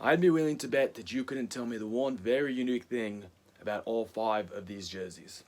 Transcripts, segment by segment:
I'd be willing to bet that you couldn't tell me the one very unique thing about all 5 of these jerseys.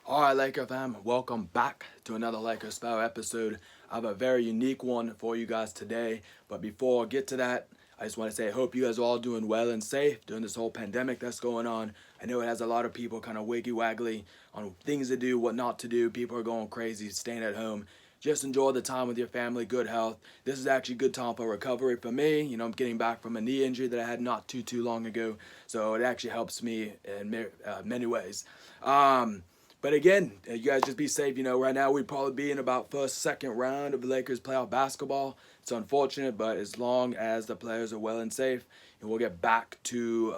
Alright, Laker fam, welcome back to another Laker Sparrow episode. I have a very unique one for you guys today, but before I get to that, I just want to say I hope you guys are all doing well and safe during this whole pandemic that's going on. I know it has a lot of people kind of wiggy-waggly on things to do, what not to do. People are going crazy, staying at home. Just enjoy the time with your family, good health. This is actually a good time for recovery for me. You know, I'm getting back from a knee injury that I had not too long ago, so it actually helps me in many ways. But again, you guys just be safe. You know, right now we'd probably be in about second round of the Lakers playoff basketball. It's unfortunate, but as long as the players are well and safe, and we'll get back to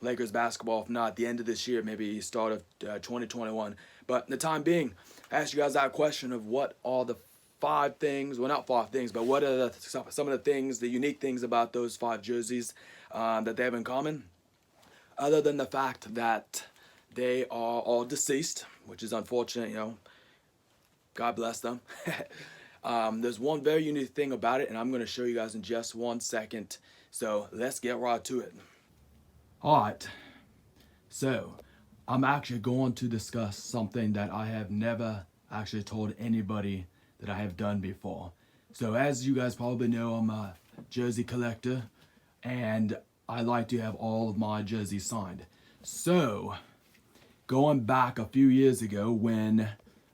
Lakers basketball, if not at the end of this year, maybe start of 2021. But in the time being, I asked you guys that question of what are the 5 things, well not 5 things, but what are some of the things, the unique things about those 5 jerseys that they have in common, other than the fact that they are all deceased, which is unfortunate, you know. God bless them. There's one very unique thing about it, and I'm going to show you guys in just 1 second. So let's get right to it. Alright, so I'm actually going to discuss something that I have never actually told anybody that I have done before. So as you guys probably know, I'm a jersey collector, and I like to have all of my jerseys signed. So going back a few years ago when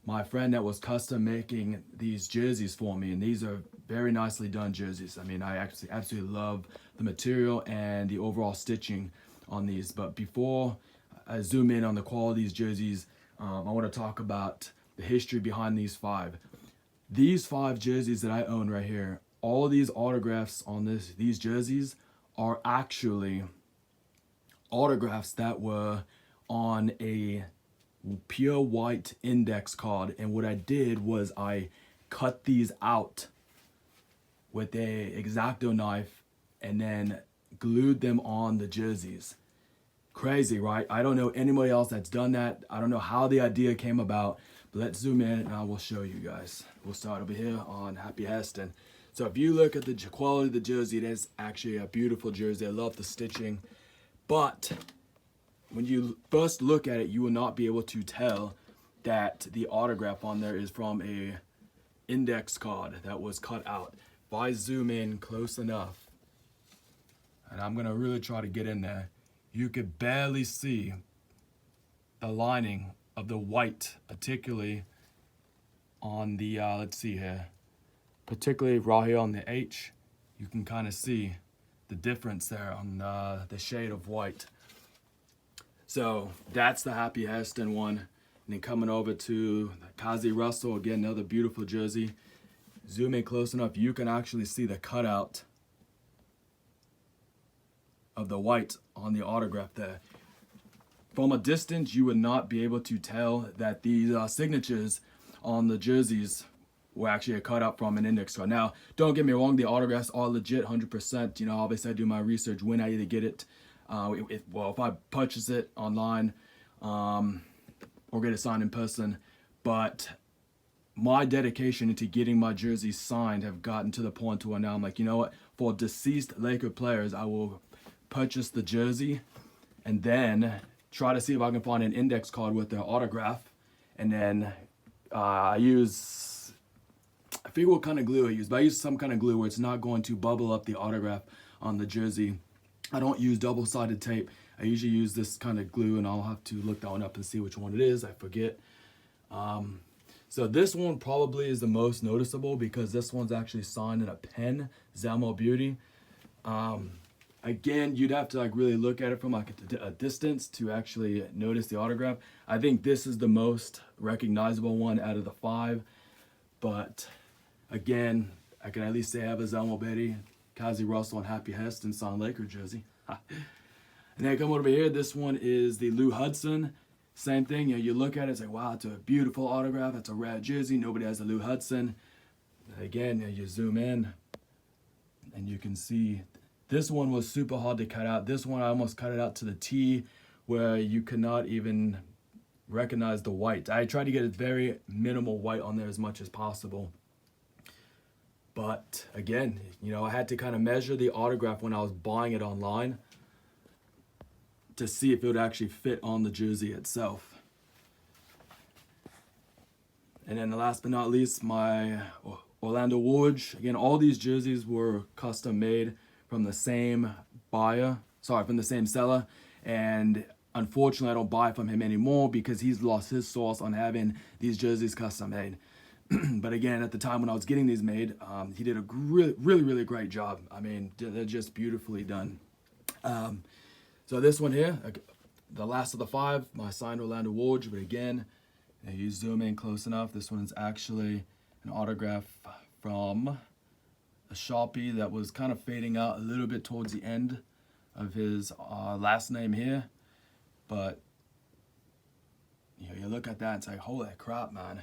my friend that was custom making these jerseys for me, and these are very nicely done jerseys. I mean, I actually absolutely love the material and the overall stitching on these. But before I zoom in on the quality of these jerseys, I want to talk about the history behind these 5. These 5 jerseys that I own right here, all of these autographs on these jerseys are actually autographs that were on a pure white index card, and what I did was I cut these out with a X-Acto knife and then glued them on the jerseys. Crazy, right? I don't know anybody else that's done that. I don't know how the idea came about, but let's zoom in and I will show you guys. We'll start over here on Happy Heston. So if you look at the quality of the jersey, it is actually a beautiful jersey. I love the stitching, but when you first look at it, you will not be able to tell that the autograph on there is from a index card that was cut out. If I zoom in close enough, and I'm gonna really try to get in there, you could barely see the lining of the white, particularly on the, let's see here, particularly right here on the H, you can kind of see the difference there on the shade of white. So that's the Happy Heston one. And then coming over to the Kazi Russell, again, another beautiful jersey. Zoom in close enough, you can actually see the cutout of the white on the autograph there. From a distance, you would not be able to tell that these signatures on the jerseys were actually a cutout from an index card. Now, don't get me wrong, the autographs are legit 100%. You know, obviously I do my research when I either get it. If I purchase it online or get it signed in person, but my dedication into getting my jerseys signed have gotten to the point to where now I'm like, you know what, for deceased Laker players, I will purchase the jersey and then try to see if I can find an index card with their autograph, and then I forget what kind of glue I use, but I use some kind of glue where it's not going to bubble up the autograph on the jersey. I don't use double-sided tape. I usually use this kind of glue, and I'll have to look that one up and see which one it is. I forget. So this one probably is the most noticeable because this one's actually signed in a pen, Zelmo Beauty. Again, you'd have to like really look at it from like a distance to actually notice the autograph. I think this is the most recognizable one out of the 5. But again, I can at least say I have a Zelmo Beauty, Kazi Russell, and Happy Heston signed Laker jersey. And then come over here, this one is the Lou Hudson. Same thing, you know, you look at it, it's like, wow, it's a beautiful autograph, it's a rad jersey, nobody has a Lou Hudson. Again, you zoom in, and you can see this one was super hard to cut out. This one, I almost cut it out to the T, where you could not even recognize the white. I tried to get a very minimal white on there as much as possible. But again, you know, I had to kind of measure the autograph when I was buying it online to see if it would actually fit on the jersey itself. And then last but not least, my Orlando Wardge. Again, all these jerseys were custom made from the same from the same seller. And unfortunately, I don't buy from him anymore because he's lost his sauce on having these jerseys custom made. But again, at the time when I was getting these made, he did a really great job. I mean, they're just beautifully done. So this one here, the last of the 5, my signed Orlando Wardge. But again, if you zoom in close enough, this one is actually an autograph from a Sharpie that was kind of fading out a little bit towards the end of his last name here. But you look at that and it's like, holy crap, man.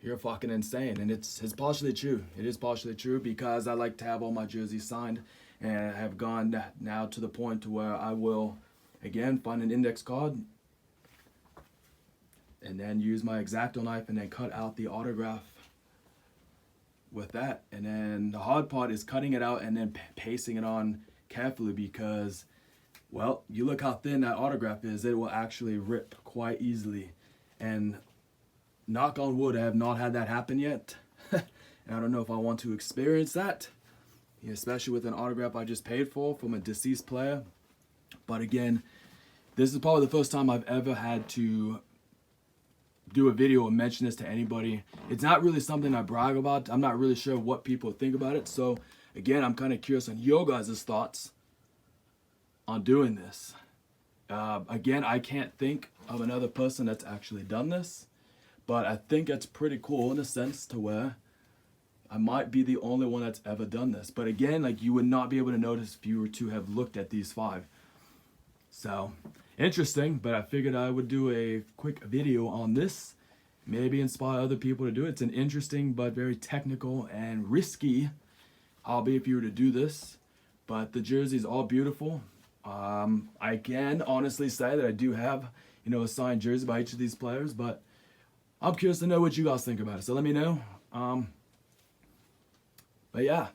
You're fucking insane. And it's partially true. It is partially true because I like to have all my jerseys signed, and I have gone now to the point to where I will, again, find an index card and then use my X-Acto knife and then cut out the autograph with that. And then the hard part is cutting it out and then pasting it on carefully because, well, you look how thin that autograph is. It will actually rip quite easily. And knock on wood, I have not had that happen yet. And I don't know if I want to experience that, especially with an autograph I just paid for from a deceased player. But again, this is probably the first time I've ever had to do a video or mention this to anybody. It's not really something I brag about. I'm not really sure what people think about it. So again, I'm kind of curious on your guys' thoughts on doing this. Again, I can't think of another person that's actually done this. But I think it's pretty cool in a sense to where I might be the only one that's ever done this. But again, like, you would not be able to notice if you were to have looked at these 5. So interesting, but I figured I would do a quick video on this. Maybe inspire other people to do it. It's an interesting but very technical and risky hobby if you were to do this. But the jerseys are beautiful. I can honestly say that I do have, a signed jersey by each of these players, but I'm curious to know what you guys think about it, so let me know. But yeah.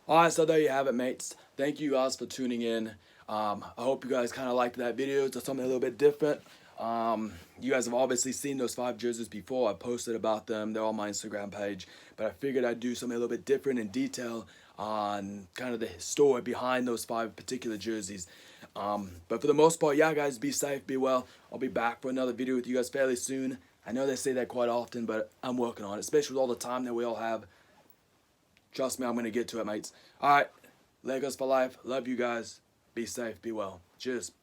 Alright, so there you have it, mates. Thank you guys for tuning in. I hope you guys kind of liked that video. It's something a little bit different. You guys have obviously seen those 5 jerseys before. I posted about them. They're on my Instagram page. But I figured I'd do something a little bit different in detail on kind of the story behind those 5 particular jerseys. But for the most part, yeah, guys, be safe, be well. I'll be back for another video with you guys fairly soon. I know they say that quite often, but I'm working on it, especially with all the time that we all have. Trust me, I'm going to get to it, mates. All right, Legos for life. Love you guys. Be safe, be well. Cheers.